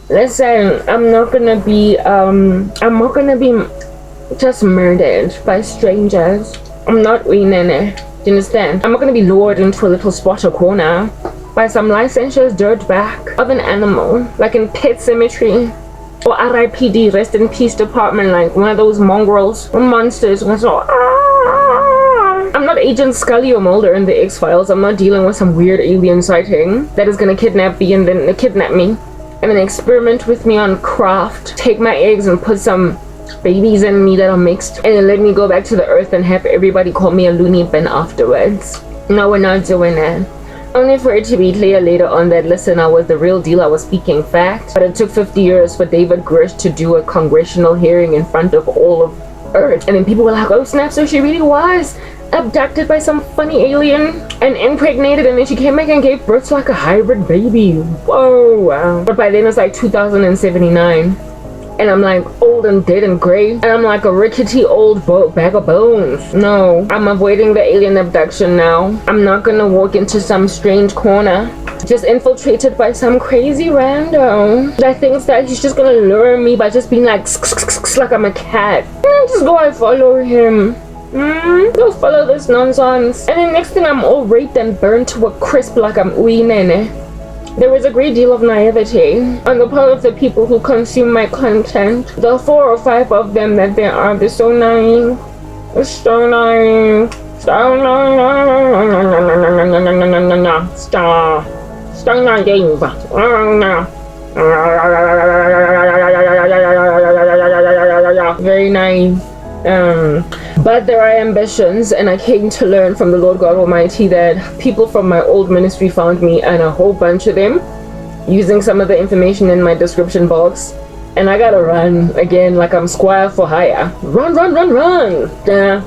Listen, I'm not gonna be just murdered by strangers. I'm not winning it. Do you understand? I'm not gonna be lured into a little spot or corner by some licentious dirtbag of an animal, like in Pet Cemetery or RIPD, Rest in Peace Department, like one of those mongrels or monsters. I'm not Agent Scully or Mulder in the X-Files. I'm not dealing with some weird alien sighting that is gonna kidnap me and then experiment with me on craft, take my eggs and put some babies in me that are mixed, and then let me go back to the earth and have everybody call me a loony bin afterwards. No, we're not doing that. Only for it to be clear later on that, listen, I was the real deal, I was speaking fact, but it took 50 years for David Grush to do a congressional hearing in front of all of Earth, and then people were like, oh snap, so she really was abducted by some funny alien and impregnated, and then she came back and gave birth to like a hybrid baby. Whoa, wow. But by then it's like 2079. And I'm like old and dead and gray, and I'm like a rickety old bag of bones. No, I'm avoiding the alien abduction now. I'm not gonna walk into some strange corner just infiltrated by some crazy rando that thinks that he's just gonna lure me by just being like like I'm a cat. Just go and follow him. Go follow this nonsense. And then next thing I'm all raped and burned to a crisp like I'm Uinene. There was a great deal of naivety on the part of the people who consume my content. The 4 or 5 of them that there are, they're so naive. They're so naive. So naive. Very naive. But there are ambitions, and I came to learn from the Lord God Almighty that people from my old ministry found me, and a whole bunch of them, using some of the information in my description box. And I gotta run again like I'm Squire for hire. Run. Yeah.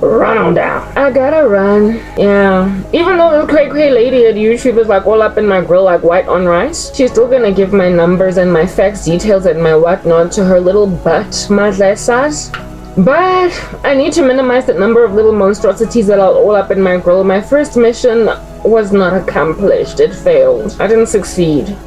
Run on down. I gotta run. Yeah. Even though the cray lady at YouTube is like all up in my grill like white on rice, she's still gonna give my numbers and my facts, details, and my whatnot to her little butt, madlesas. But I need to minimize the number of little monstrosities that are all up in my grill. My first mission was not accomplished. It failed. I didn't succeed.